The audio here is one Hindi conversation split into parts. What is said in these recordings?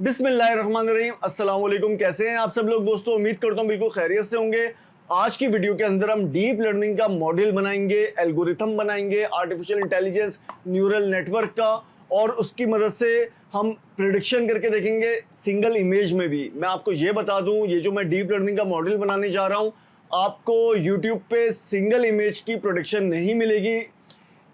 बिस्मिल्लाहिर्रहमानिर्रहीम, अस्सलाम वालेकुम। कैसे हैं आप सब लोग दोस्तों? उम्मीद करता हूँ बिल्कुल खैरियत से होंगे। आज की वीडियो के अंदर हम डीप लर्निंग का मॉडल बनाएंगे, एल्गोरिथम बनाएंगे, आर्टिफिशियल इंटेलिजेंस न्यूरल नेटवर्क का, और उसकी मदद से हम प्रिडिक्शन करके देखेंगे सिंगल इमेज में भी। मैं आपको ये बता दूं, ये जो मैं डीप लर्निंग का मॉडल बनाने जा रहा हूँ, आपको यूट्यूब पे सिंगल इमेज की प्रोडिक्शन नहीं मिलेगी।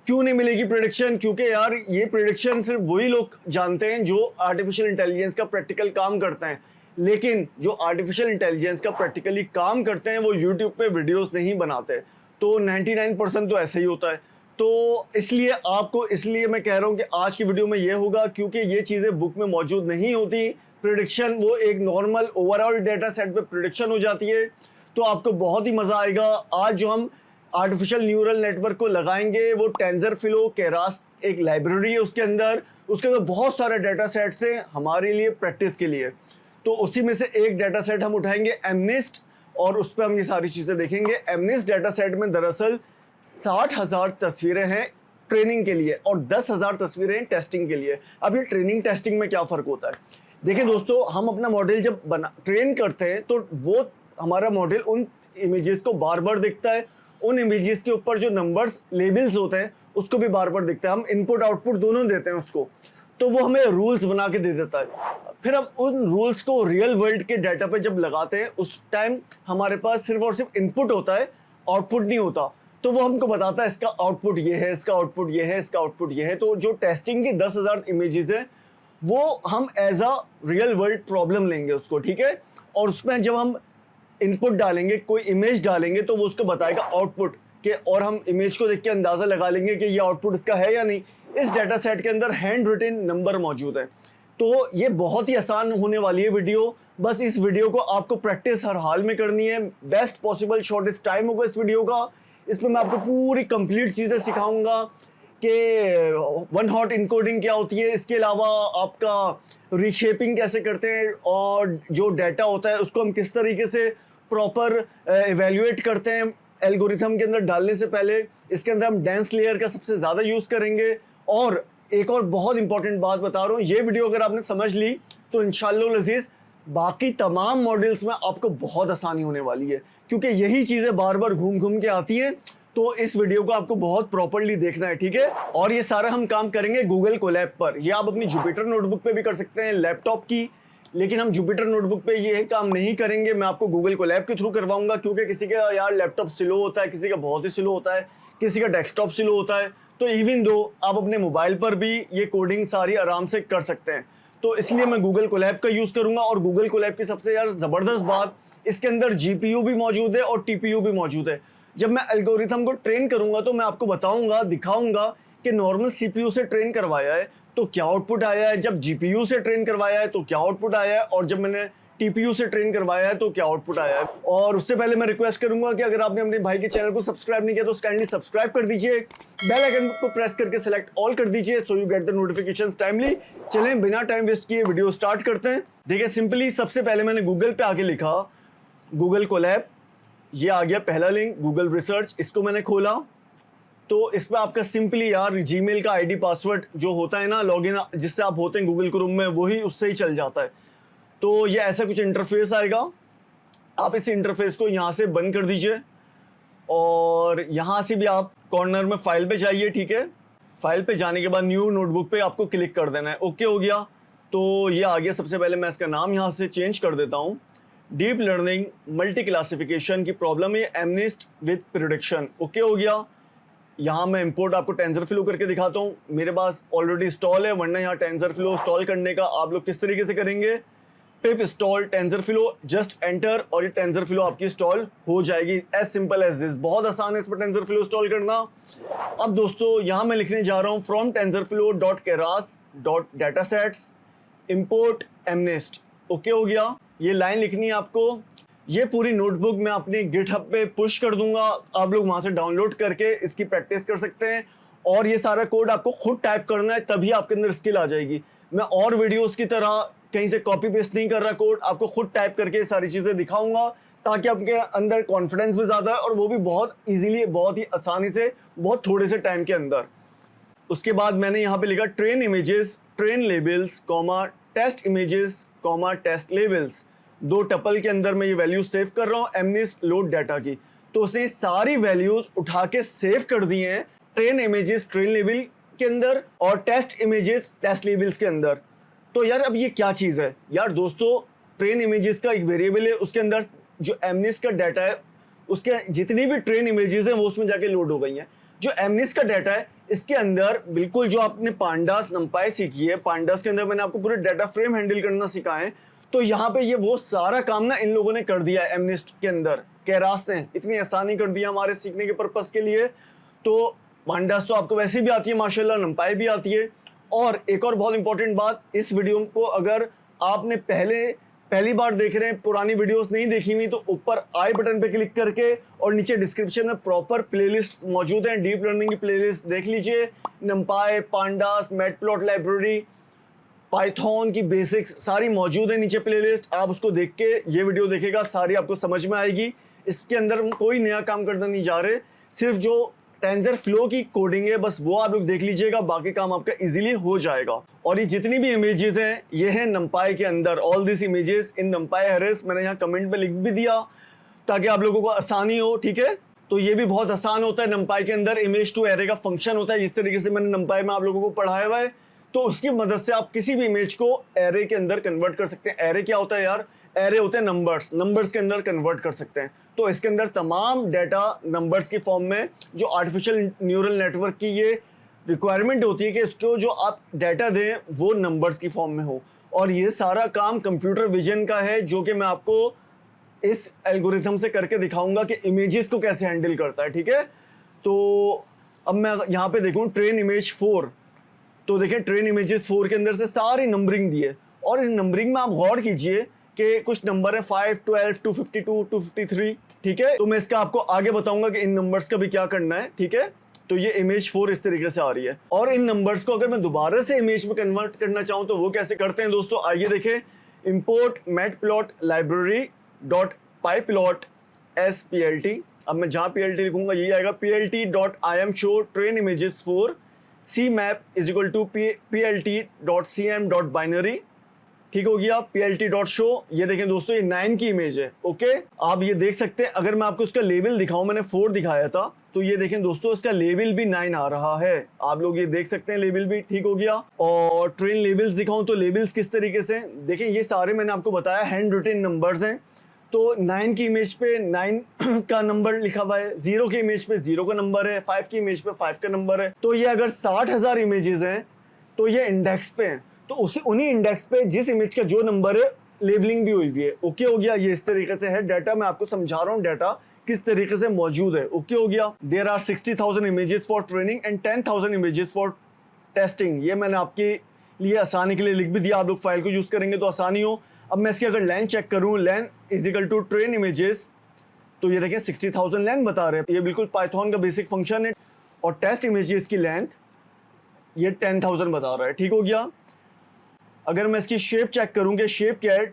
क्यों नहीं मिलेगी प्रेडिक्शन? क्योंकि यार ये प्रेडिक्शन सिर्फ वही लोग जानते हैं जो आर्टिफिशियल इंटेलिजेंस का प्रैक्टिकल काम करते हैं, लेकिन जो आर्टिफिशियल इंटेलिजेंस का प्रैक्टिकली काम करते हैं वो यूट्यूब पे वीडियोस नहीं बनाते। तो 99% तो ऐसे ही होता है। तो इसलिए मैं कह रहा हूँ कि आज की वीडियो में ये होगा, क्योंकि ये चीज़ें बुक में मौजूद नहीं होती। प्रेडिक्शन वो एक नॉर्मल ओवरऑल डेटा सेट पे प्रेडिक्शन हो जाती है। तो आपको बहुत ही मज़ा आएगा। आज जो हम आर्टिफिशियल न्यूरल नेटवर्क को लगाएंगे वो टेंसरफ्लो केरास एक लाइब्रेरी है, उसके अंदर बहुत सारे डेटा सेट्स हैं हमारे लिए प्रैक्टिस के लिए। तो उसी में से एक डेटा सेट हम उठाएंगे एमनिस्ट, और उस पर हम ये सारी चीज़ें देखेंगे। एमनिस्ट डेटा सेट में दरअसल 60,000 तस्वीरें हैं ट्रेनिंग के लिए और 10,000 तस्वीरें टेस्टिंग के लिए। अब ये ट्रेनिंग टेस्टिंग में क्या फ़र्क होता है? देखिए दोस्तों, हम अपना मॉडल जब ट्रेन करते हैं तो वो हमारा मॉडल उन इमेजेस को बार बार देखता है, उन इमेजेस के ऊपर जो नंबर्स लेबल्स होते हैं उसको भी बार बार देखता है। हम इनपुट आउटपुट दोनों देते हैं उसको, तो वो हमें रूल्स बना के दे देता है। फिर हम उन रूल्स को रियल वर्ल्ड के डाटा पे जब लगाते हैं, उस टाइम हमारे पास सिर्फ और सिर्फ इनपुट होता है, आउटपुट नहीं होता। तो वो हमको बताता है इसका आउटपुट ये है, इसका आउटपुट ये है, इसका आउटपुट ये है। तो जो टेस्टिंग की 10,000 इमेजेस है वो हम as a real world problem लेंगे उसको, ठीक है। और उसमें जब हम इनपुट डालेंगे, कोई इमेज डालेंगे, तो वो उसको बताएगा आउटपुट के, और हम इमेज को देख के अंदाज़ा लगा लेंगे कि ये आउटपुट इसका है या नहीं। इस डाटा सेट के अंदर हैंड रिटन नंबर मौजूद है। तो ये बहुत ही आसान होने वाली है वीडियो। बस इस वीडियो को आपको प्रैक्टिस हर हाल में करनी है। बेस्ट पॉसिबल शॉर्टेस्ट टाइम होगा इस वीडियो का। इसमें मैं आपको पूरी कंप्लीट चीज़ें सिखाऊंगा कि वन हॉट इनकोडिंग क्या होती है, इसके अलावा आपका रीशेपिंग कैसे करते हैं, और जो डाटा होता है उसको हम किस तरीके से प्रॉपर एवेल्युएट करते हैं एल्गोरिथम के अंदर डालने से पहले। इसके अंदर हम डेंस लेयर का सबसे ज़्यादा यूज़ करेंगे। और एक और बहुत इंपॉर्टेंट बात बता रहा हूँ, ये वीडियो अगर आपने समझ ली तो इंशाअल्लाह लजीज बाकी तमाम मॉडल्स में आपको बहुत आसानी होने वाली है, क्योंकि यही चीज़ें बार बार घूम घूम के आती हैं। तो इस वीडियो को आपको बहुत प्रॉपर्ली देखना है, ठीक है। और ये सारा हम काम करेंगे गूगल कोलैब पर। ये आप अपनी जुपिटर नोटबुक पे भी कर सकते हैं, लैपटॉप की, लेकिन हम जुपिटर नोटबुक पे ये काम नहीं करेंगे। मैं आपको गूगल कोलैब के थ्रू करवाऊंगा, क्योंकि किसी का यार लैपटॉप स्लो होता है, किसी का बहुत ही स्लो होता है, किसी का डेस्कटॉप स्लो होता है। तो इवन दो आप अपने मोबाइल पर भी ये कोडिंग सारी आराम से कर सकते हैं। तो इसलिए मैं गूगल कोलैब का यूज़ करूंगा। और गूगल कोलैब की सबसे यार ज़बरदस्त बात, इसके अंदर GPU भी मौजूद है और TPU भी मौजूद है। जब मैं एल्गोरिथम को ट्रेन करूंगा तो मैं आपको बताऊंगा, दिखाऊंगा कि नॉर्मल CPU से ट्रेन करवाया है तो क्या आउटपुट आया है, जब GPU से ट्रेन करवाया है तो क्या आउटपुट आया है, और जब मैंने TPU से ट्रेन करवाया है तो क्या आउटपुट आया है। और उससे पहले मैं रिक्वेस्ट करूंगा कि अगर आपने अपने भाई के चैनल को सब्सक्राइब नहीं किया तो काइंडली सब्सक्राइब कर दीजिए, बेल आइकन को प्रेस करके सेलेक्ट ऑल कर दीजिए, so you get the notifications timely. चलें बिना टाइम वेस्ट किए वीडियो स्टार्ट करते हैं। देखिए सिंपली सबसे पहले मैंने गूगल पे आके लिखा गूगल कोलैब, ये आ गया पहला लिंक गूगल रिसर्च। इसको मैंने खोला तो इसमें आपका सिंपली यार जीमेल का ID पासवर्ड जो होता है ना, लॉगिन जिससे आप होते हैं गूगल क्रोम में, वही उससे ही चल जाता है। तो ये ऐसा कुछ इंटरफेस आएगा। आप इस इंटरफेस को यहाँ से बंद कर दीजिए, और यहाँ से भी आप कॉर्नर में फाइल पे जाइए, ठीक है। फाइल पे जाने के बाद न्यू नोटबुक पे आपको क्लिक कर देना है। ओके हो गया, तो ये आ गया। सबसे पहले मैं इसका नाम यहाँ से चेंज कर देता हूँ। डीप लर्निंग मल्टी क्लासिफिकेशन की प्रॉब्लम है एमनिस्ट विद प्रेडिक्शन। ओके हो गया। यहाँ मैं इंपोर्ट आपको टेंसरफ्लो करके दिखाता हूँ। मेरे पास ऑलरेडी इंस्टॉल है, वरना यहाँ टेंसरफ्लो इंस्टॉल करने का आप लोग किस तरीके से करेंगे, पिप इंस्टॉल टेंसरफ्लो, जस्ट एंटर और ये टेंसरफ्लो आपकी इंस्टॉल हो जाएगी। एज सिंपल एज दिस, बहुत आसान है इसमें टेंसरफ्लो इंस्टॉल करना। अब दोस्तों यहाँ मैं लिखने जा रहा हूँ फ्रॉम tensorflow.keras.datasets import एमनिस्ट। ओके हो गया। ये लाइन लिखनी है आपको। ये पूरी नोटबुक मैं अपने गिटहब पे पुश कर दूंगा, आप लोग वहां से डाउनलोड करके इसकी प्रैक्टिस कर सकते हैं। और ये सारा कोड आपको खुद टाइप करना है, तभी आपके अंदर स्किल आ जाएगी। मैं और वीडियोस की तरह कहीं से कॉपी पेस्ट नहीं कर रहा कोड, आपको खुद टाइप करके सारी चीज़ें दिखाऊंगा, ताकि आपके अंदर कॉन्फिडेंस भी ज़्यादा है, और वो भी बहुत ईजिली, बहुत ही आसानी से, बहुत थोड़े से टाइम के अंदर। उसके बाद मैंने यहाँ पे लिखा train images, train labels, comma, test images comma test labels, 2 tuple के अंदर मैं ये वैल्यूज सेव कर रहा हूँ एमनिस्ट लोड डाटा की। तो उसने सारी वैल्यूज उठा के सेव कर दी हैं ट्रेन इमेजेस ट्रेन लेबल के अंदर और टेस्ट इमेजेस टेस्ट लेबल्स के अंदर। तो यार अब ये क्या चीज़ है यार दोस्तों, ट्रेन इमेजेस का एक वेरिएबल है, उसके अंदर जो एमनिस्ट का डाटा है उसके जितनी भी ट्रेन इमेजेस हैं वो उसमें जाके लोड हो गई हैं। जो एमनिस्ट का डाटा है इसके अंदर बिल्कुल जो आपने पांडास नंपाई सीखी है, पांडास के अंदर मैंने आपको पूरे डाटा फ्रेम हैंडल करना सिखाए हैं। तो यहाँ पे ये वो सारा काम ना इन लोगों ने कर दिया है एमनिस्ट के अंदर, केरास ने इतनी आसानी कर दिया हमारे सीखने के पर्पस के लिए। तो पांडास तो आपको वैसे भी आती है माशाल्लाह, नंपाई भी आती है। और एक और बहुत इंपॉर्टेंट बात, इस वीडियो को अगर आपने पहली बार देख रहे हैं, पुरानी वीडियोस नहीं देखी हुई, तो ऊपर आई बटन पे क्लिक करके और नीचे डिस्क्रिप्शन में प्रॉपर प्लेलिस्ट मौजूद हैं, डीप लर्निंग की प्लेलिस्ट देख लीजिए। नंपाई, पांडास, मैटप्लॉट लाइब्रेरी, पाइथन की बेसिक्स सारी मौजूद है नीचे प्लेलिस्ट। आप उसको देख के ये वीडियो देखेगा, सारी आपको समझ में आएगी। इसके अंदर हम कोई नया काम करना नहीं जा रहे, सिर्फ जो टेंसर फ्लो की कोडिंग है बस वो आप लोग देख लीजिएगा, बाकी काम आपका इजीली हो जाएगा। और ये जितनी भी इमेजेस हैं ये है नंपाई के अंदर, all this images in नंपाई Harris. मैंने यहाँ कमेंट में लिख भी दिया ताकि आप लोगों को आसानी हो, ठीक है। तो ये भी बहुत आसान होता है, नंपाई के अंदर इमेज टू एरे का फंक्शन होता है, जिस तरीके से मैंने नंपाई में आप लोगों को पढ़ाया हुआ है। तो उसकी मदद से आप किसी भी इमेज को एरे के अंदर कन्वर्ट कर सकते हैं। एरे क्या होता है यार, एरे होते हैं नंबर्स के अंदर कन्वर्ट कर सकते हैं। तो इसके अंदर तमाम डाटा नंबर्स की फॉर्म में, जो आर्टिफिशियल न्यूरल नेटवर्क की ये रिक्वायरमेंट होती है कि इसको जो आप डाटा दें वो नंबर्स की फॉर्म में हो। और ये सारा काम कंप्यूटर विजन का है, जो कि मैं आपको इस एल्गोरिथम से करके दिखाऊंगा कि इमेजेस को कैसे हैंडल करता है, ठीक है। तो अब मैं यहाँ पे देखूँ ट्रेन इमेज 4, तो देखें ट्रेन इमेजेस 4 के अंदर से सारी नंबरिंग दी है। और इस नंबरिंग में आप गौर कीजिए कि कुछ नंबर है 5, 12, 252, 253, ठीक है। तो मैं इसका आपको आगे बताऊंगा कि इन नंबर्स का भी क्या करना है, ठीक है। तो ये इमेज 4 इस तरीके से आ रही है। और इन नंबर्स को अगर मैं दोबारा से इमेज में कन्वर्ट करना चाहूँ तो वो कैसे करते हैं दोस्तों, आइए देखें। Import matplot library dot pyplot SPLT। अब मैं जहाँ PLT लिखूंगा यही आएगा, PLT.IM show train images 4 CMap is equal to PLT.CM.binary, ठीक हो गया। PLT.show, ये देखें दोस्तों ये 9 की इमेज है, ओके। आप ये देख सकते हैं, अगर मैं आपको इसका लेवल दिखाऊं, मैंने 4 दिखाया था, तो ये देखें दोस्तों इसका लेवल भी 9 आ रहा है। आप लोग ये देख सकते हैं लेवल भी, ठीक हो गया। और ट्रेन लेवल्स दिखाऊं तो लेवल्स किस तरीके से देखें, ये सारे मैंने आपको बताया हैंड रिटन नंबर्स हैं। तो 9 की इमेज पे 9 का नंबर लिखा हुआ है, 0 की इमेज पे 0 का नंबर है, 5 की इमेज पे 5 का नंबर है। तो ये अगर 60,000 इमेजेस हैं तो ये इंडेक्स पे हैं, तो उसी उन्हीं इंडेक्स पे जिस इमेज का जो नंबर है लेबलिंग भी हुई है, ओके हो गया। ये इस तरीके से है डाटा, मैं आपको समझा रहा हूँ डाटा किस तरीके से मौजूद है, ओके हो गया। There are 60,000 images for training and 10,000 images for testing. ये मैंने आपके लिए आसानी के लिए लिख भी दिया, आप लोग फाइल को यूज करेंगे तो आसानी हो। अब मैं इसकी अगर लेंथ चेक करूं, length is equal to train images, तो ये देखें 60,000 लेंथ बता रहे हैं, ये बिल्कुल पाइथन का बेसिक फंक्शन है। और टेस्ट इमेजेस की लेंथ ये 10,000 बता रहा है, ठीक हो गया। अगर मैं इसकी शेप चेक करूं कि शेप क्या है,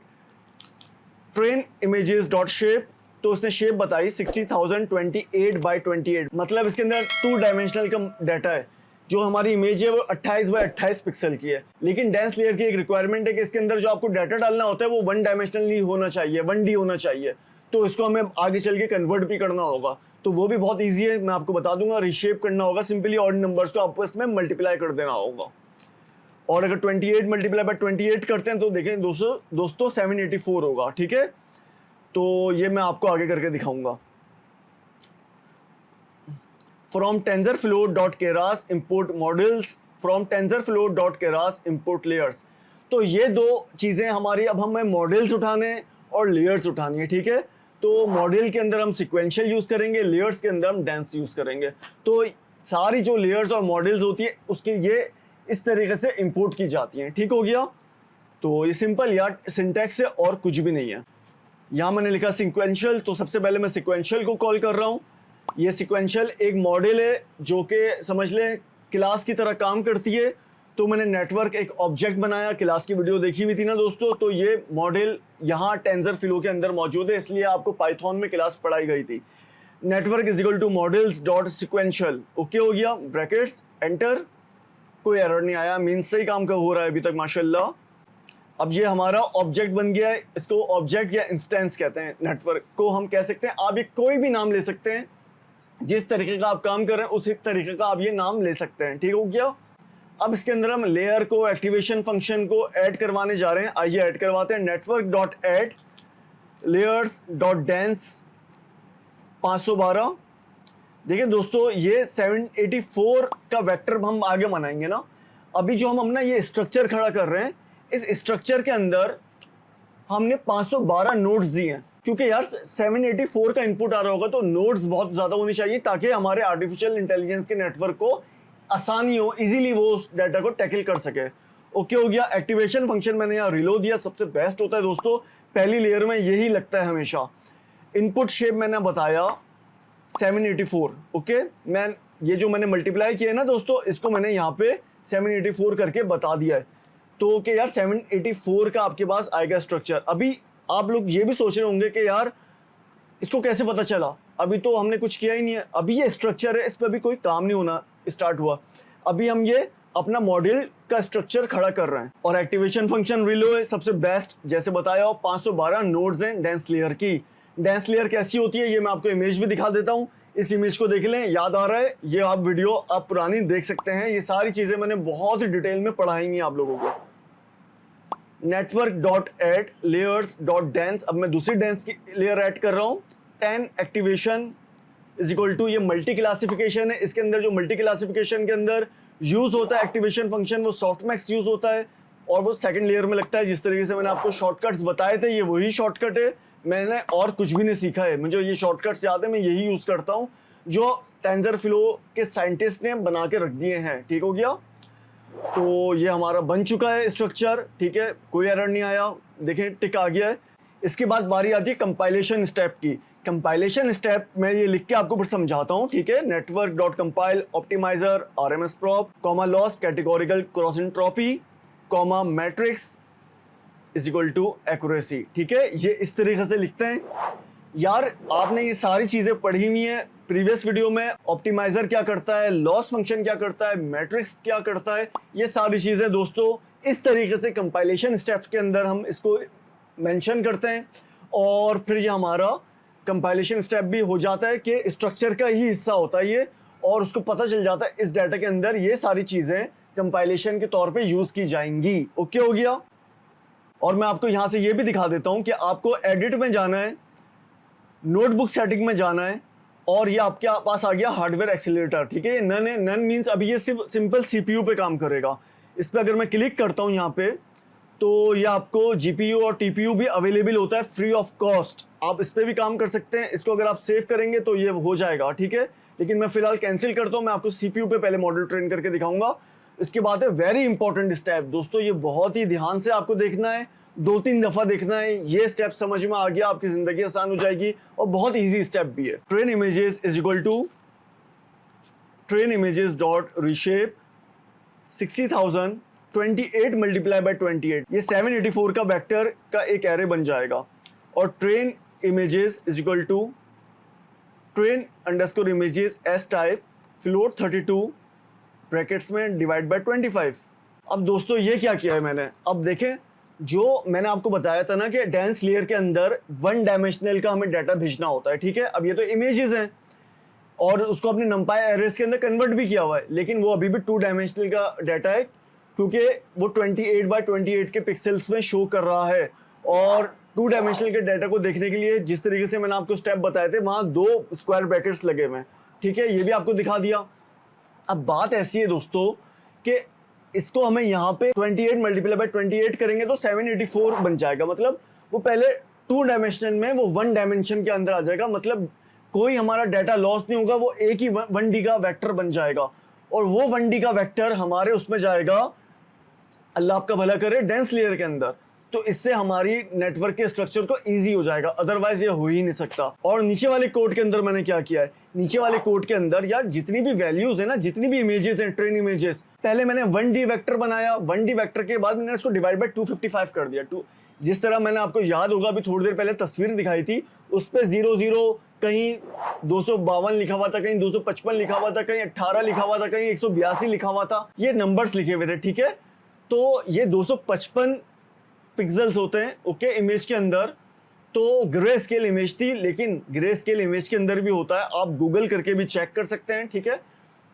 ट्रेन इमेजेस डॉट शेप, तो उसने शेप बताई 60,028 बाई 28, मतलब इसके अंदर 2 डायमेंशनल का डाटा है। जो हमारी इमेज है वो 28 बाई 28 पिक्सल की है। लेकिन डेंस लेयर की एक रिक्वायरमेंट है कि इसके अंदर जो आपको डाटा डालना होता है वो 1 डायमेंशनल होना चाहिए, 1D होना चाहिए। तो इसको हमें आगे चल के कन्वर्ट भी करना होगा, तो वो भी बहुत ईजी है, मैं आपको बता दूंगा। रिशेप करना होगा, सिंपली ऑड नंबर्स को आपस में मल्टीप्लाई कर देना होगा। और अगर 28 मल्टीप्लाई बाई 28 करते हैं तो देखें दोस्तों 784 होगा, ठीक है। तो ये मैं आपको आगे करके दिखाऊंगा। From TensorFlow.keras import models, from TensorFlow.keras import layers। तो ये 2 चीज़ें हमारी, अब हमें मॉडल्स उठाने और लेयर्स उठानी है, ठीक है। तो मॉडल के अंदर हम सिक्वेंशियल यूज़ करेंगे, लेयर्स के अंदर हम डेंस यूज़ करेंगे। तो सारी जो लेयर्स और मॉडल्स होती है उसके ये इस तरीके से इंपोर्ट की जाती हैं, ठीक हो गया। तो ये सिंपल यार सिंटैक्स है और कुछ भी नहीं है। यहाँ मैंने लिखा सिक्वेंशियल, तो सबसे पहले मैं सिक्वेंशियल को कॉल कर रहा हूँ। ये सिक्वेंशियल एक मॉडल है जो कि समझ लें क्लास की तरह काम करती है। तो मैंने नेटवर्क एक ऑब्जेक्ट बनाया, क्लास की वीडियो देखी हुई थी ना दोस्तों, तो ये मॉडल यहाँ टेंसरफ्लो के अंदर मौजूद है, इसलिए आपको पाइथन में क्लास पढ़ाई गई थी। Network is equal to models dot sequential, okay हो गया, ब्रैकेट्स एंटर, कोई एरर नहीं आया, मीन्स सही काम का हो रहा है अभी तक माशाल्लाह। अब ये हमारा ऑब्जेक्ट बन गया है, इसको ऑब्जेक्ट या इंस्टेंस कहते हैं, नेटवर्क को हम कह सकते हैं। आप ये कोई भी नाम ले सकते हैं, जिस तरीके का आप काम कर रहे हैं उसी तरीके का आप ये नाम ले सकते हैं, ठीक हो गया। अब इसके अंदर हम लेयर को, एक्टिवेशन फंक्शन को ऐड करवाने जा रहे हैं। आइए ऐड करवाते हैं। Network dot add layers dot dense 512। देखिए दोस्तों, ये 784 का वेक्टर हम आगे बनाएंगे ना। अभी जो हम अपना ये स्ट्रक्चर खड़ा कर रहे हैं, इस स्ट्रक्चर के अंदर हमने 512 नोड्स दिए हैं, क्योंकि यार 784 का इनपुट आ रहा होगा तो नोड्स बहुत ज्यादा होनी चाहिए, ताकि हमारे आर्टिफिशियल इंटेलिजेंस के नेटवर्क को आसानी हो, इजीली वो उस डाटा को टैकल कर सके। ओके हो गया। एक्टिवेशन फंक्शन मैंने यहाँ रिलोड दिया, सबसे बेस्ट होता है दोस्तों, पहली लेयर में यही लगता है हमेशा। इनपुट शेप मैंने बताया 784। ओके, मैं ये जो मैंने मल्टीप्लाई किया है ना दोस्तों, इसको मैंने यहाँ पे 784 करके बता दिया है। तो ओके यार, 784 का आपके पास आएगा स्ट्रक्चर। अभी आप लोग ये भी सोच रहे होंगे कि यार इसको कैसे पता चला, अभी तो हमने कुछ किया ही नहीं है, अभी ये स्ट्रक्चर है, इस पर अभी कोई काम नहीं होना स्टार्ट हुआ। अभी हम ये अपना मॉड्यूल का स्ट्रक्चर खड़ा कर रहे हैं। और एक्टिवेशन फंक्शन रिलो है सबसे बेस्ट, जैसे बताया 512 नोड्स हैं डेंस लेयर की। डेंस लेयर कैसी होती है ये मैं आपको इमेज भी दिखा देता हूँ, इस इमेज को देख लें, याद आ रहा है, ये आप वीडियो आप पुरानी देख सकते हैं। ये सारी चीजें मैंने बहुत ही डिटेल में पढ़ाई हुई आप लोगों को। Network dot add layers dot dense, अब मैं दूसरी डेंस की लेयर ऐड कर रहा हूँ। 10 एक्टिवेशन इज इक्वल टू, ये मल्टी क्लासिफिकेशन है, इसके अंदर जो मल्टी क्लासिफिकेशन के अंदर यूज होता है एक्टिवेशन फंक्शन, वो सॉफ्टमैक्स यूज होता है और वो सेकंड लेयर में लगता है। जिस तरीके से मैंने आपको शॉर्टकट्स बताए थे, ये वही शॉर्टकट है, मैंने और कुछ भी नहीं सीखा है, मुझे ये शॉर्टकट्स याद है, मैं यही यूज करता हूँ जो टेंसरफ्लो के साइंटिस्ट ने बना के रख दिए हैं। ठीक हो गया। तो ये हमारा बन चुका है स्ट्रक्चर, ठीक है, कोई एरर नहीं आया, देखें टिक आ गया है। इसके बाद बारी आती है कंपाइलेशन स्टेप की। कंपाइलेशन स्टेप मैं ये लिख के आपको फिर समझाता हूँ, ठीक है। Network dot compile optimizer RMS prop comma loss categorical cross entropy comma metrics is equal to accuracy, ठीक है। ये इस तरीके से लिखते हैं। यार आपने ये सारी चीजें पढ़ी हुई है प्रीवियस वीडियो में, ऑप्टिमाइजर क्या करता है, लॉस फंक्शन क्या करता है, मैट्रिक्स क्या करता है, ये सारी चीजें दोस्तों इस तरीके से कंपाइलेशन स्टेप्स के अंदर हम इसको मेंशन करते हैं। और फिर ये हमारा कंपाइलेशन स्टेप भी हो जाता है कि स्ट्रक्चर का ही हिस्सा होता है ये, और उसको पता चल जाता है इस डाटा के अंदर ये सारी चीजें कंपाइलेशन के तौर पे यूज की जाएंगी। ओके हो गया। और मैं आपको यहां से ये भी दिखा देता हूं कि आपको एडिट में जाना है, नोटबुक सेटिंग में जाना है, और ये आपके पास आ गया हार्डवेयर एक्सीलरेटर, ठीक है। नन है, नन मीन्स अभी ये सिर्फ सिंपल सीपीयू पे काम करेगा। इस पर अगर मैं क्लिक करता हूं यहाँ पे, तो ये आपको जीपीयू और टीपीयू भी अवेलेबल होता है फ्री ऑफ कॉस्ट, आप इस पर भी काम कर सकते हैं। इसको अगर आप सेव करेंगे तो ये हो जाएगा, ठीक है। लेकिन मैं फिलहाल कैंसिल करता हूँ, मैं आपको सीपीयू पे पहले मॉडल ट्रेन करके दिखाऊंगा। इसके बाद है वेरी इंपॉर्टेंट स्टेप दोस्तों, ये बहुत ही ध्यान से आपको देखना है, 2-3 दफा देखना है। ये स्टेप समझ में आ गया, आपकी जिंदगी आसान हो जाएगी, और बहुत इजी स्टेप भी है। Train images is equal to train images dot reshape 60,000 28 multiply by 28, ये 784 का वेक्टर का एक एरे बन जाएगा। और train images is equal to train underscore images as type float 32 brackets में डिवाइड बाय 25। अब दोस्तों ये क्या किया है मैंने, अब देखें, जो मैंने आपको बताया था ना कि डेंस लेयर के अंदर 1 डायमेंशनल का हमें डाटा भेजना होता है, ठीक है। अब ये तो इमेजेस हैं और उसको अपने नंपाई एरेस के अंदर कन्वर्ट भी किया हुआ है, लेकिन वो अभी भी 2 डायमेंशनल का डाटा है, क्योंकि वो 28 बाय 28 के पिक्सल्स में शो कर रहा है। और 2 डायमेंशनल के डाटा को देखने के लिए जिस तरीके से मैंने आपको स्टेप बताए थे, वहां 2 स्क्वायर ब्रैकेट्स लगे हुए हैं, ठीक है, ये भी आपको दिखा दिया। अब बात ऐसी है दोस्तों कि इसको हमें यहाँ पे 28 मल्टीप्लाई बाय 28 करेंगे तो 784 बन जाएगा, मतलब वो पहले 2 डायमेंशन में वो 1 डायमेंशन के अंदर आ जाएगा, मतलब कोई हमारा डाटा लॉस नहीं होगा, वो एक ही 1D का वेक्टर बन जाएगा। और वो 1D का वेक्टर हमारे उसमें जाएगा, अल्लाह आपका भला करे, डेंस लेयर के अंदर। तो इससे हमारी नेटवर्क के स्ट्रक्चर को इजी हो जाएगा, अदरवाइज ये हो ही नहीं सकता। और नीचे वाले कोड के अंदर मैंने क्या किया है, नीचे वाले कोड के अंदर यार जितनी भी वैल्यूज है ना, जितनी भी इमेजेस हैं, ट्रेन इमेजेस, पहले मैंने 1D वेक्टर बनाया, 1D वेक्टर के बाद मैंने इसको डिवाइड बाय 255 कर दिया। जिस तरह मैंने आपको याद होगा अभी थोड़ी देर पहले तस्वीर दिखाई थी, उस पर 00 कहीं 252 लिखा हुआ था, कहीं 255 लिखा हुआ था, कहीं 18 लिखा हुआ था, कहीं 182 लिखा हुआ था, ये नंबर्स लिखे हुए थे, ठीक है। तो ये 255 पिक्सल्स होते हैं ओके इमेज के अंदर। तो ग्रे स्केल इमेज थी, लेकिन ग्रे स्केल इमेज के अंदर भी होता है, आप गूगल करके भी चेक कर सकते हैं, ठीक है।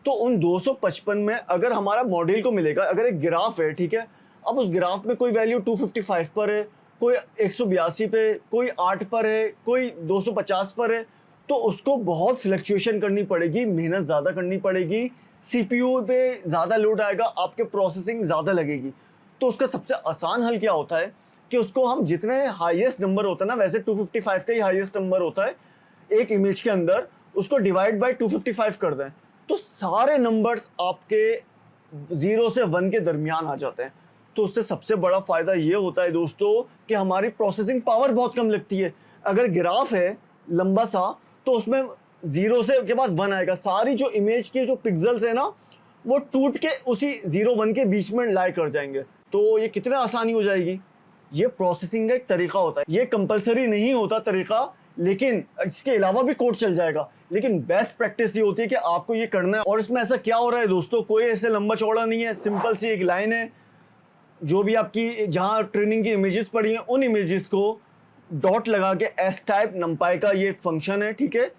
तो उन 255 में अगर हमारा मॉडल को मिलेगा, अगर एक ग्राफ है, ठीक है, अब उस ग्राफ में कोई वैल्यू 255 पर है, कोई 182 पे, कोई 8 पर है, कोई 250 पर है, तो उसको बहुत फ्लक्चुएशन करनी पड़ेगी, मेहनत ज़्यादा करनी पड़ेगी, सीपीयू पे ज़्यादा लोड आएगा, आपके प्रोसेसिंग ज़्यादा लगेगी। तो उसका सबसे आसान हल क्या होता है कि उसको हम जितने हाईएस्ट नंबर होता है ना, वैसे 255 का ही हाईएस्ट नंबर होता है एक इमेज के अंदर, उसको डिवाइड बाय 255 कर दें, तो सारे नंबर्स आपके 0 से 1 के दरमियान आ जाते हैं। तो उससे सबसे बड़ा फायदा ये होता है दोस्तों कि हमारी प्रोसेसिंग पावर बहुत कम लगती है। अगर ग्राफ है लंबा सा, तो उसमें 0 से के बाद 1 आएगा, सारी जो इमेज के जो पिक्सल्स है ना, वो टूट के उसी 0-1 के बीच में लाई कर जाएंगे। तो ये कितने आसानी हो जाएगी। ये प्रोसेसिंग का एक तरीका होता है, ये कंपलसरी नहीं होता तरीका, लेकिन इसके अलावा भी कोड चल जाएगा, लेकिन बेस्ट प्रैक्टिस ये होती है कि आपको ये करना है। और इसमें ऐसा क्या हो रहा है दोस्तों, कोई ऐसे लंबा चौड़ा नहीं है, सिंपल सी एक लाइन है, जो भी आपकी जहाँ ट्रेनिंग की इमेजेस पड़ी हैं उन इमेजेस को डॉट लगा के एस टाइप नंपाई का ये फंक्शन है, ठीक है,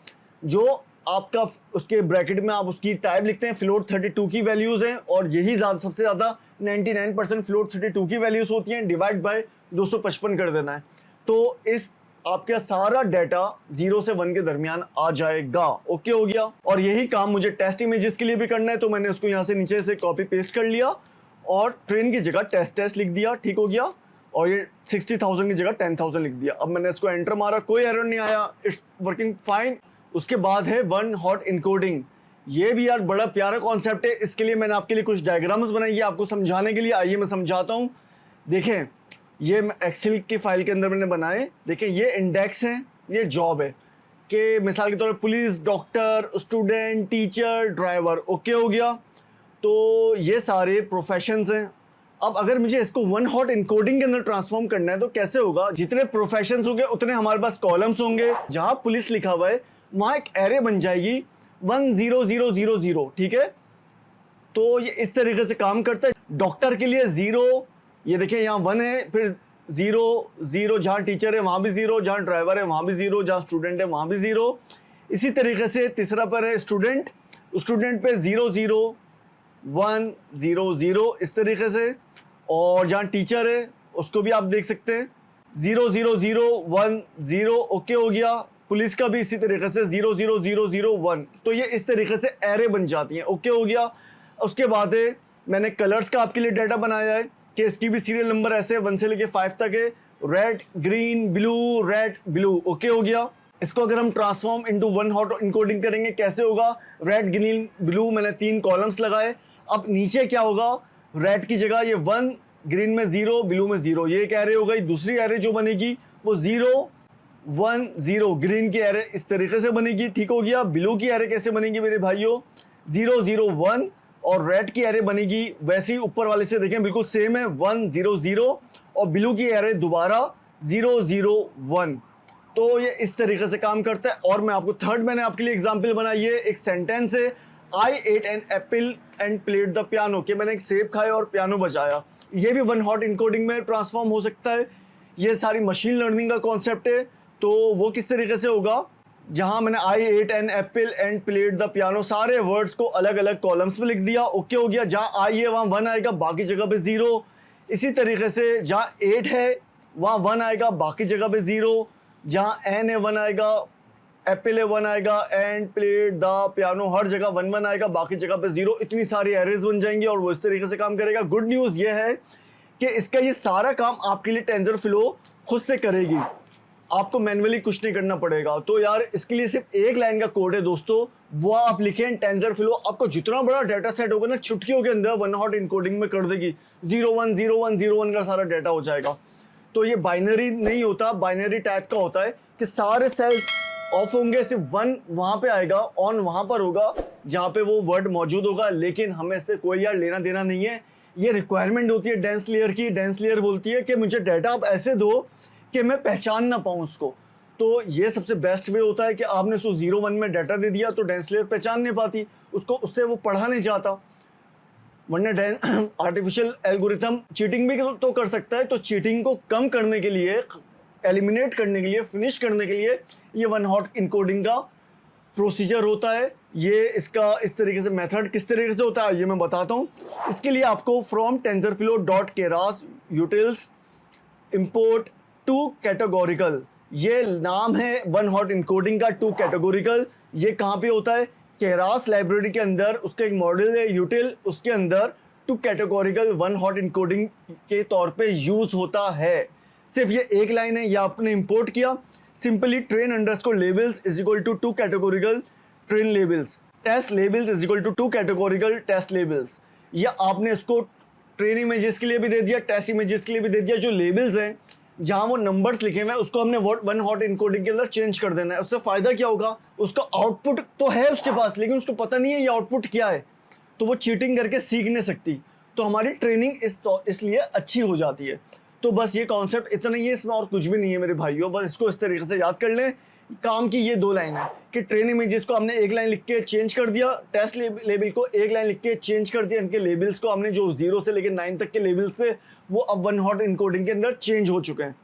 जो आपका उसके ब्रैकेट में आप उसकी टाइप लिखते हैं, फ्लोट 32 की वैल्यूज हैं, और यही सबसे ज़्यादा 99% फ्लोट 32 की वैल्यूज होती हैं, डिवाइड बाय 255 कर देना है। तो इस आपका सारा डाटा 0 से 1 के दरमियान आ जाएगा। ओके हो गया। और यही काम मुझे टेस्ट इमेजेस के लिए भी करना है, तो मैंने उसको यहाँ से नीचे से कॉपी पेस्ट कर लिया और ट्रेन की जगह टेस्ट लिख दिया, ठीक हो गया। और ये 60,000 की जगह 10,000 लिख दिया। अब मैंने इसको एंटर मारा, कोई एरर नहीं आया, इट्स वर्किंग फाइन। उसके बाद है वन हॉट इनकोडिंग। ये भी यार बड़ा प्यारा कॉन्सेप्ट है, इसके लिए मैंने आपके लिए कुछ डायग्राम्स बनाई है आपको समझाने के लिए। आइए मैं समझाता हूँ। देखें, ये एक्सेल की फाइल के अंदर मैंने बनाए। देखें, ये इंडेक्स है, ये जॉब है कि मिसाल के तौर पर police, doctor, student, teacher, driver. Okay हो गया। तो ये सारे प्रोफेशंस हैं। अब अगर मुझे इसको वन हॉट इनकोडिंग के अंदर ट्रांसफॉर्म करना है तो कैसे होगा। जितने प्रोफेशंस होंगे उतने हमारे पास कॉलम्स होंगे। जहां पुलिस लिखा हुआ है वहां एक एरे बन जाएगी 10000, ठीक है। तो ये इस तरीके से काम करता है। डॉक्टर के लिए 0, ये देखिए यहाँ 1 है, फिर 0 जहाँ टीचर है वहाँ भी 0, जहाँ ड्राइवर है वहाँ भी 0, जहाँ स्टूडेंट है वहाँ भी 0। इसी तरीके से तीसरा पर है स्टूडेंट पे 0 1 0 0 इस तरीके से। और जहाँ टीचर है उसको भी आप देख सकते हैं 0 0 0 1 0। ओके हो गया। पुलिस का भी इसी तरीके से 0 0 0 0 1। तो ये इस तरीके से एरे बन जाती हैं। ओके हो गया। उसके बाद है मैंने कलर्स का आपके लिए डाटा बनाया है कि इसकी भी सीरियल नंबर ऐसे 1 से लेके 5 तक है, red, green, blue, red, blue. Okay हो गया। इसको अगर हम transform into one hot encoding करेंगे कैसे होगा। रेड, ग्रीन, ब्लू, मैंने 3 कॉलम्स लगाए। अब नीचे क्या होगा, रेड की जगह ये 1, ग्रीन में 0, ब्लू में 0, ये एक एरे हो गई। दूसरी एरे जो बनेगी वो 0 1 0 ग्रीन की एरे इस तरीके से बनेगी, ठीक हो गया। ब्लू की एरे कैसे बनेगी मेरे भाइयों, 0 0 1। और रेड की एरे बनेगी वैसे ही ऊपर वाले से, देखें बिल्कुल सेम है, 1 0 0। और ब्लू की एरे दोबारा 0 0 1। तो ये इस तरीके से काम करता है। और मैं आपको थर्ड मैंने आपके लिए एग्जांपल बनाई है। एक सेंटेंस है, I ate an apple and played the piano, कि मैंने एक सेब खाया और पियानो बजाया। ये भी वन हॉट इनकोडिंग में ट्रांसफॉर्म हो सकता है। ये सारी मशीन लर्निंग का कॉन्सेप्ट है। तो वो किस तरीके से होगा, जहां मैंने I ate an apple and played the piano सारे वर्ड्स को अलग अलग कॉलम्स में लिख दिया। ओके हो गया। जहां I है वहां 1 आएगा, बाकी जगह पे 0। इसी तरीके से जहां 8 है वहां 1 आएगा, बाकी जगह पे 0। जहां N है 1 आएगा, एप्पल है 1 आएगा, एंड प्लेड द पियानो हर जगह 1 1 आएगा, बाकी जगह पे 0। इतनी सारी एरेज बन जाएंगी और वो इस तरीके से काम करेगा। गुड न्यूज़ ये है कि इसका ये सारा काम आपके लिए टेंसरफ्लो खुद से करेगी, आपको मैन्युअली कुछ नहीं करना पड़ेगा। तो यार इसके लिए सिर्फ एक लाइन का कोड है दोस्तों, वो आप लिखें टेंसरफ्लो। आपको जितना बड़ा डाटा सेट होगा ना, चुटकियों के अंदर वन हॉट इनकोडिंग में कर देगी। 0 1 0 1 0 1 का सारा डाटा हो जाएगा। तो ये बाइनरी नहीं होता, बाइनरी टाइप का होता है कि सारे सेल्स ऑफ होंगे, सिर्फ 1 वहां पे आएगा, ऑन वहां पर होगा जहां पे वो वर्ड मौजूद होगा। लेकिन हमें इससे कोई यार लेना देना नहीं है। ये रिक्वायरमेंट होती है डेंस लेयर की। डेंस लेयर बोलती है कि मुझे डाटा आप ऐसे दो कि मैं पहचान ना पाऊँ उसको। तो ये सबसे बेस्ट वे होता है कि आपने उसको 0 1 में डाटा दे दिया तो डेंस लेयर पहचान नहीं पाती उसको, उससे वो पढ़ा नहीं जाता। वरना आर्टिफिशियल एल्गोरिथम चीटिंग भी तो कर सकता है। तो चीटिंग को कम करने के लिए, एलिमिनेट करने के लिए, फिनिश करने के लिए ये वन हॉट इनकोडिंग का प्रोसीजर होता है। ये इसका इस तरीके से मेथड किस तरीके से होता है ये मैं बताता हूँ। इसके लिए आपको from tensorflow.keras utils import to categorical, ये नाम है वन हॉट इनकोडिंग का, टू कैटेगोरिकल। ये कहाँ पे होता है? केरास लाइब्रेरी के अंदर उसका एक मॉडल है यूटिल, उसके अंदर to categorical one hot encoding के तौर पे यूज होता है। सिर्फ ये एक लाइन है, ये आपने इंपोर्ट किया, simply train underscore labels is equal to to categorical train labels, test labels is equal to to categorical test labels. या आपने इसको ट्रेन इमेजेस के लिए भी दे दिया, टेस्ट इमेजेस के लिए भी दे दिया। जो लेबल्स हैं जहां वो नंबर्स लिखे हुए हैं उसको हमने वन हॉट इनकोडिंग के अंदर चेंज कर देना है। उससे फायदा क्या होगा? उसका आउटपुट तो है उसके पास, लेकिन उसको पता नहीं है ये आउटपुट क्या है, तो वो चीटिंग करके सीख नहीं सकती। तो हमारी ट्रेनिंग इसलिए अच्छी हो जाती है। तो बस ये कॉन्सेप्ट इतना ही है, इसमें और कुछ भी नहीं है मेरे भाइयों। बस इसको इस तरीके से याद कर लें। काम की ये दो लाइन है कि ट्रेन इमेजेस को हमने एक लाइन लिख के चेंज कर दिया, टेस्ट लेबल को एक लाइन लिख के चेंज कर दिया। इनके लेबल्स को हमने जो 0 से लेकर 9 तक के लेबल्स थे वो अब वन हॉट इनकोडिंग के अंदर चेंज हो चुके हैं।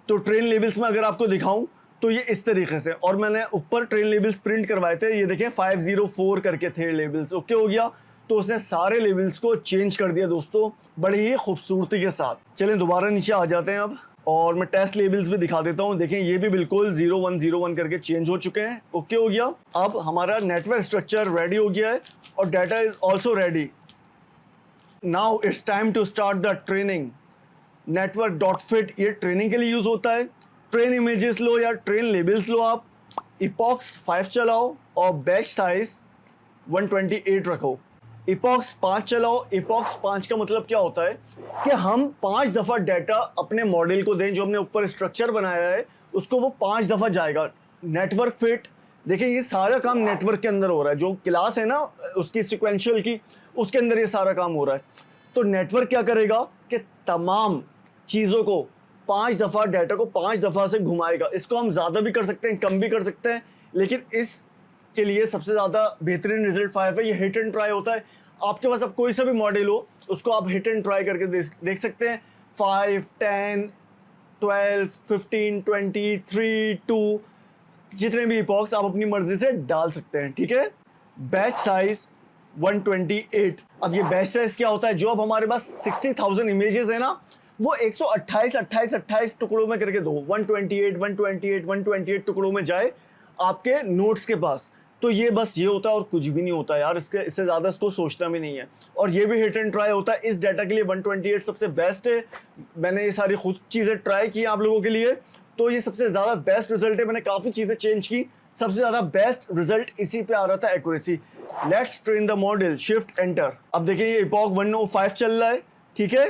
तो ट्रेन लेबल्स में अगर आपको दिखाऊं तो ये इस तरीके से, और मैंने ऊपर ट्रेन लेबल्स प्रिंट करवाए थे, ये देखें 504 करके थे लेबल्स। ओके हो गया। तो उसने सारे लेबल्स को चेंज कर दिया दोस्तों, बड़ी ही खूबसूरती के साथ। चलें दोबारा नीचे आ जाते हैं अब, और मैं टेस्ट लेबल्स भी दिखा देता हूं। देखें ये भी बिल्कुल 0101 करके चेंज हो चुके हैं। ओके हो गया। अब हमारा नेटवर्क स्ट्रक्चर रेडी हो गया है और data is also ready. Now it's time to start the training. network.fit ये ट्रेनिंग के लिए यूज होता है। ट्रेन इमेजेस लो या ट्रेन लेबल्स लो आप, इपॉक्स 5 चलाओ और बैच साइज 128 रखो। इपॉक्स 5 चलाओ। इपॉक्स 5 का मतलब क्या होता है कि हम 5 दफ़ा डाटा अपने मॉडल को दें, जो हमने ऊपर स्ट्रक्चर बनाया है उसको वो 5 दफ़ा जाएगा। नेटवर्क फिट, देखिए ये सारा काम नेटवर्क के अंदर हो रहा है। जो क्लास है ना उसकी सिक्वेंशियल की, उसके अंदर ये सारा काम हो रहा है। तो नेटवर्क क्या करेगा कि तमाम चीज़ों को 5 दफ़ा, डाटा को 5 दफ़ा से घुमाएगा। इसको हम ज़्यादा भी कर सकते हैं, कम भी कर सकते हैं, लेकिन इस के लिए सबसे ज़्यादा बेहतरीन रिजल्ट 5 है। ये हिट एंड ट्राई होता है। आपके पास अब कोई सा भी मॉडल हो उसको आप हिट एंड ट्राई करके देख सकते हैं। 5, 10, 12, 15, 20, 3, 2 जितने भी इपॉक्स आप अपनी मर्जी से डाल सकते हैं। ठीक है। Batch size 128। अब ये बैच साइज क्या होता है? जो अब हमारे पास 60,000 इमेजेस है ना, वो 128 टुकड़ों में करके दो। 128 टुकड़ों में जाए आपके नोट्स के पास। तो ये बस ये होता है और कुछ भी नहीं होता यार। इससे ज़्यादा इसको सोचना भी नहीं है। और ये भी हिट एंड ट्राई होता है। इस डाटा के लिए 128 सबसे बेस्ट है। मैंने ये सारी खुद चीज़ें ट्राई की आप लोगों के लिए, तो ये सबसे ज़्यादा बेस्ट रिजल्ट है। मैंने काफ़ी चीज़ें चेंज की, सबसे ज़्यादा बेस्ट रिजल्ट इसी पे आ रहा था, accuracy. Let's train the model, shift enter. अब देखिए ये इपॉक 105 चल रहा है। ठीक है।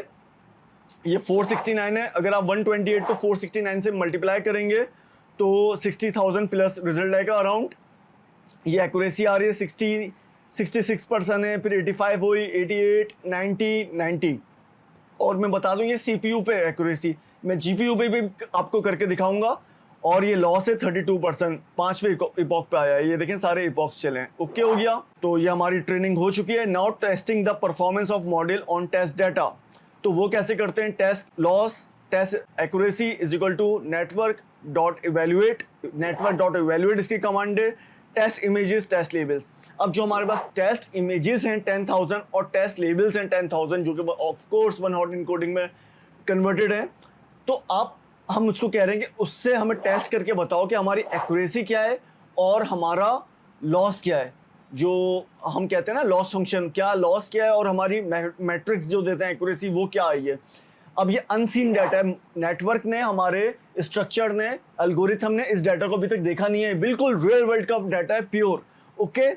ये 469 है। अगर आप 128 को 469 से मल्टीप्लाई करेंगे तो 60,000 प्लस रिजल्ट आएगा अराउंड। ये एक्यूरेसी आ रही है 66% है, फिर 85 हुई, 88, 90। और मैं बता दूं ये सीपीयू पे एक्यूरेसी, मैं जीपीयू पे भी आपको करके दिखाऊंगा। और ये लॉस है 32%, 5वें इपॉक पे आया है। ये देखें सारे इपॉक्स चले हैं। ओके हो गया। तो ये हमारी ट्रेनिंग हो चुकी है। Now testing the performance of model on test data. तो वो कैसे करते हैं? Test loss, test accuracy is equal to network.evaluate। network.evaluate इसकी कमांड है। Test images, test labels. अब जो हमारे पास टेस्ट इमेजेस हैं 10,000 और टेस्ट लेबल्स हैं 10,000, जो कि of course one hot encoding में कन्वर्टेड है। तो हम उसको कह रहे हैं कि उससे हमें टेस्ट करके बताओ कि हमारी एक्यूरेसी क्या है और हमारा लॉस क्या है। जो हम कहते हैं ना लॉस फंक्शन, क्या लॉस क्या है और हमारी मैट्रिक्स जो देते हैं एक्यूरेसी वो क्या आई है। अब ये अनसीन डाटा है। नेटवर्क ने, हमारे स्ट्रक्चर ने, एल्गोरिथम ने इस डाटा को अभी तक देखा नहीं है। बिल्कुल रियल वर्ल्ड का डाटा है, प्योर। ओके।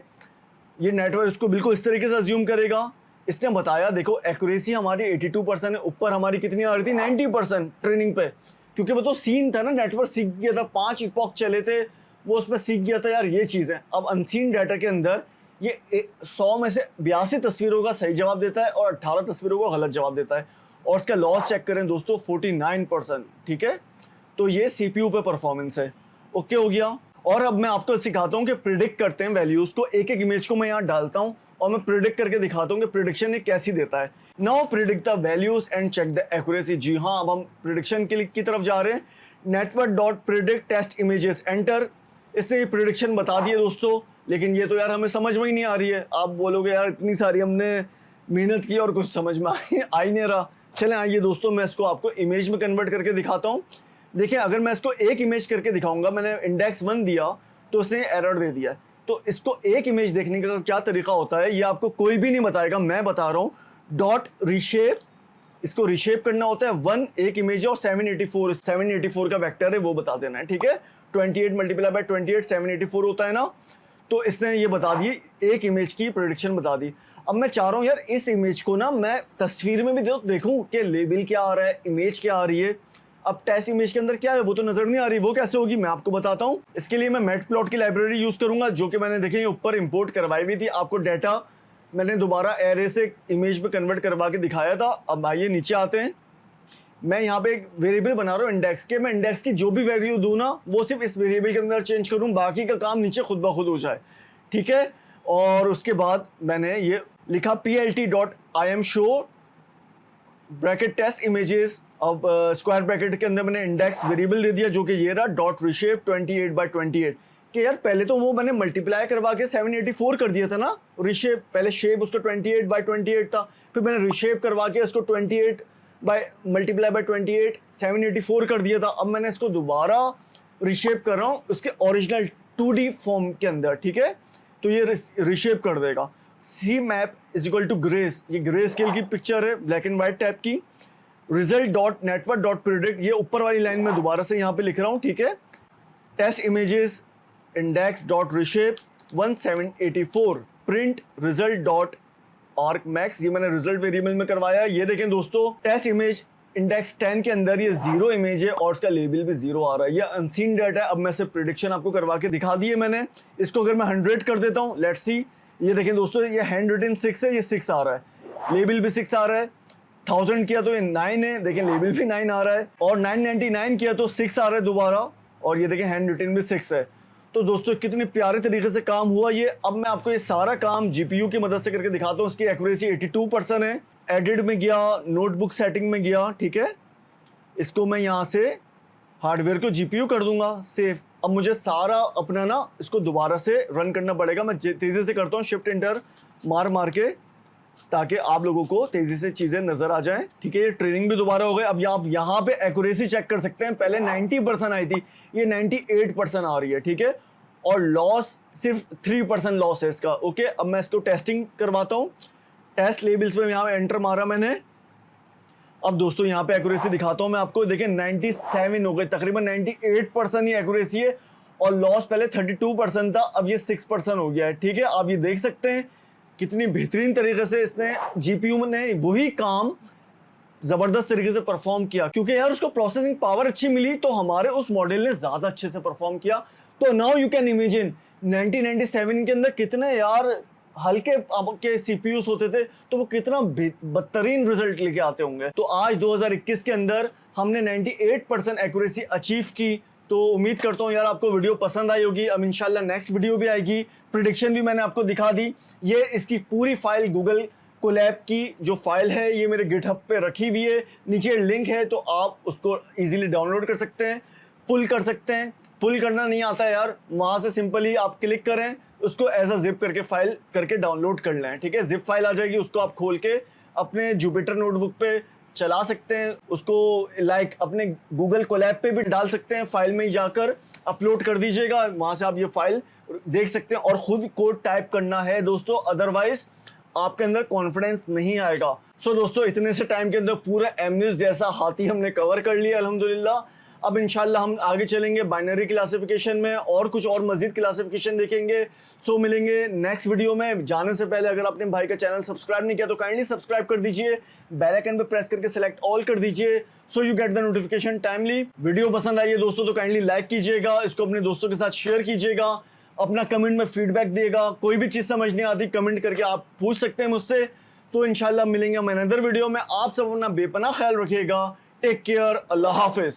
ये नेटवर्क इसको बिल्कुल इस तरीके से अज्यूम करेगा। इसने बताया देखो एक्यूरेसी हमारी 82% है, ऊपर हमारी कितनी आ रही थी 90% ट्रेनिंग पे, क्योंकि वो तो सीन था ना, नेटवर्क सीख गया था, 5 इपॉक चले थे, वो उसमें सीख गया था यार ये चीज़ है। अब अनसीन डाटा के अंदर ये 100 में से 82 तस्वीरों का सही जवाब देता है और 18 तस्वीरों को गलत जवाब देता है। और इसका लॉस चेक करें दोस्तों 49%। ठीक है। तो ये सीपीयू पे परफॉर्मेंस है। ओके हो गया। और अब मैं आपको सिखाता हूँ कि प्रिडिक्ट करते हैं वैल्यूज़ को। एक एक इमेज को मैं यहाँ डालता हूँ और मैं प्रिडिक्ट करके दिखाता हूँ कि प्रिडिक्शन ये कैसी देता है। Now predict the values and check the accuracy. जी हाँ, अब हम प्रिडिक्शन की तरफ जा रहे हैं। Network dot predict test images enter. इसने ये प्रिडिक्शन बता दिए दोस्तों, लेकिन ये तो यार हमें समझ में ही नहीं आ रही है। आप बोलोगे यार इतनी सारी हमने मेहनत की और कुछ समझ में आ ही नहीं रहा। चलें आइए दोस्तों, मैं इसको आपको इमेज में कन्वर्ट करके दिखाता हूँ। देखिए, अगर मैं इसको एक इमेज करके दिखाऊंगा, मैंने इंडेक्स 1 दिया तो उसने एरर दे दिया। तो इसको एक इमेज देखने का क्या तरीका होता है ये आपको कोई भी नहीं बताएगा, मैं बता रहा हूँ। डॉट रिशेप, इसको रिशेप करना होता है। 1 एक इमेज है और 784 का वेक्टर है, वो बता देना है, ठीक है। 28 मल्टीप्लाई बाय 28 784 होता है ना। तो इसने ये बता दी, एक इमेज की प्रेडिक्शन बता दी। अब मैं चाह रहा हूँ यार इस इमेज को ना मैं तस्वीर में भी देखूं कि लेबल क्या आ रहा है, इमेज क्या आ रही है। अब टेस्ट इमेज के अंदर क्या है वो तो नजर नहीं आ रही, वो कैसे होगी मैं आपको बताता हूँ। इसके लिए मैं मैटप्लॉट की लाइब्रेरी यूज करूंगा, जो कि मैंने देखे ऊपर इंपोर्ट करवाई हुई थी। आपको डाटा मैंने दोबारा एरे से इमेज में कन्वर्ट करवा के दिखाया था। अब आइए नीचे आते हैं। मैं यहाँ पे एक वेरिएबल बना रहा हूँ इंडेक्स के। मैं इंडेक्स की जो भी वैल्यू दूँ ना वो सिर्फ इस वेरिएबल के अंदर चेंज करूँ, बाकी का काम नीचे खुद ब खुद हो जाए, ठीक है। और उसके बाद मैंने ये लिखा plt.imshow ब्रैकेट टेस्ट इमेजेस। अब स्क्वायर ब्रैकेट के अंदर मैंने इंडेक्स वेरिएबल दे दिया, जो कि ये रहा डॉट रिशेप 28 बाय 28। कि यार पहले तो वो मैंने मल्टीप्लाई करवा के 784 कर दिया था ना रिशेप। पहले शेप उसका 28 बाय 28 था, फिर मैंने रिशेप करवा के उसको 28 बाय मल्टीप्लाई बाय 28 784 कर दिया था। अब मैंने इसको दोबारा रिशेप कर रहा हूँ उसके ओरिजिनल 2D फॉर्म के अंदर, ठीक है। तो ये रिशेप कर देगा। C map is equal to grays, ये ग्रे स्केल की पिक्चर है, ब्लैक एंड व्हाइट टाइप की। Result dot network dot predict, ये ऊपर वाली लाइन में दोबारा से यहाँ पे लिख रहा हूँ, ठीक है। Test images index dot रिशेप 1784 print result dot arc max, ये मैंने रिजल्ट वेरिएबल में करवाया। ये देखें दोस्तों, टेस्ट इमेज इंडेक्स 10 के अंदर ये 0 इमेज है और उसका लेबल भी 0 आ रहा है। ये अनसीन डाटा है। अब मैं सिर्फ प्रिडिक्शन आपको करवा के दिखा दी है मैंने। इसको अगर मैं 100 कर देता हूँ, लेट्स सी, ये देखें दोस्तों, ये हैंड रिटन 6 है, ये 6 आ रहा है, लेबल भी 6 आ रहा है। 1000 किया तो ये 9 है, देखें लेबल भी 9 आ रहा है। और 999 किया तो 6 आ रहा है दोबारा, और ये देखें हैंड रिटन भी 6 है। तो दोस्तों कितने प्यारे तरीके से काम हुआ ये। अब मैं आपको ये सारा काम जीपीयू की मदद से करके दिखाता हूँ। इसकी एक्यूरेसी 82% है। एडिट में गया, नोटबुक सेटिंग में गया, ठीक है। इसको मैं यहाँ से हार्डवेयर को जीपीयू कर दूंगा सेव। अब मुझे सारा अपना ना इसको दोबारा से रन करना पड़ेगा। मैं तेजी से करता हूँ, शिफ्ट एंटर मार के, ताकि आप लोगों को तेजी से चीजें नजर आ जाएं, ठीक है। ये ट्रेनिंग भी दोबारा हो गई। अब आप यहाँ पे एक्यूरेसी चेक कर सकते हैं। पहले 90% आई थी, ये 98% आ रही है, ठीक है। और लॉस सिर्फ 3% लॉस है इसका, ओके। अब मैं इसको टेस्टिंग करवाता हूँ। टेस्ट लेबल्स पे यहाँ एंटर मारा मैंने। अब दोस्तों यहाँ पे एक्यूरेसी दिखाता हूँ मैं आपको। देखें 97 हो गई, तकरीबन 98% ही एक्यूरेसी है। और लॉस पहले 32% था, अब ये 6% हो गया है, ठीक है। आप ये देख सकते हैं कितनी बेहतरीन तरीके से इसने जीपीयू ने वही काम जबरदस्त तरीके से परफॉर्म किया, क्योंकि यार उसको प्रोसेसिंग पावर अच्छी मिली तो हमारे उस मॉडल ने ज्यादा अच्छे से परफॉर्म किया। तो नाउ यू कैन इमेजिन 1997 के अंदर कितने यार हल्के आपके सीपीयूज होते थे, तो वो कितना बदतरीन रिजल्ट लेके आते होंगे। तो आज 2021 के अंदर हमने 98% एक्यूरेसी अचीव की। तो उम्मीद करता हूँ यार आपको वीडियो पसंद आई होगी। अब इंशाल्लाह नेक्स्ट वीडियो भी आएगी। प्रेडिक्शन भी मैंने आपको दिखा दी। ये इसकी पूरी फाइल गूगल कोलैब की जो फाइल है ये मेरे गिटहब पे रखी हुई है, नीचे लिंक है, तो आप उसको इजीली डाउनलोड कर सकते हैं, पुल कर सकते हैं। पुल करना नहीं आता यार, वहाँ से सिंपली आप क्लिक करें, उसको एज अ जिप करके फाइल करके डाउनलोड कर लें, ठीक है। जिप फाइल आ जाएगी, उसको आप खोल के अपने जुपिटर नोटबुक पे चला सकते हैं। उसको लाइक अपने गूगल कोलैब पे भी डाल सकते हैं, फाइल में ही जाकर अपलोड कर दीजिएगा। वहाँ से आप ये फाइल देख सकते हैं और खुद कोड टाइप करना है दोस्तों, अदरवाइज आपके अंदर कॉन्फिडेंस नहीं आएगा। सो दोस्तों इतने से टाइम के अंदर पूरा एमन्यूज जैसा हाथी हमने कवर कर लिया अल्हम्दुलिल्लाह। अब इंशाल्लाह हम आगे चलेंगे बाइनरी क्लासिफिकेशन में और कुछ और मजीद क्लासिफिकेशन देखेंगे। सो मिलेंगे नेक्स्ट वीडियो में। जाने से पहले अगर आपने भाई का चैनल सब्सक्राइब नहीं किया तो काइंडली सब्सक्राइब कर दीजिए, बेल आइकन पे प्रेस करके सिलेक्ट ऑल कर दीजिए, so you get the notification timely. Video पसंद आई है दोस्तों तो काइंडली लाइक कीजिएगा, इसको अपने दोस्तों के साथ शेयर कीजिएगा, अपना कमेंट में फीडबैक दिएगा। कोई भी चीज़ समझ नहीं आती कमेंट करके आप पूछ सकते हैं मुझसे। तो इंशाल्लाह मिलेंगे हम अनदर वीडियो में। आप सब अपना बेपनाह ख्याल रखिएगा। टेक केयर, अल्लाह हाफिज।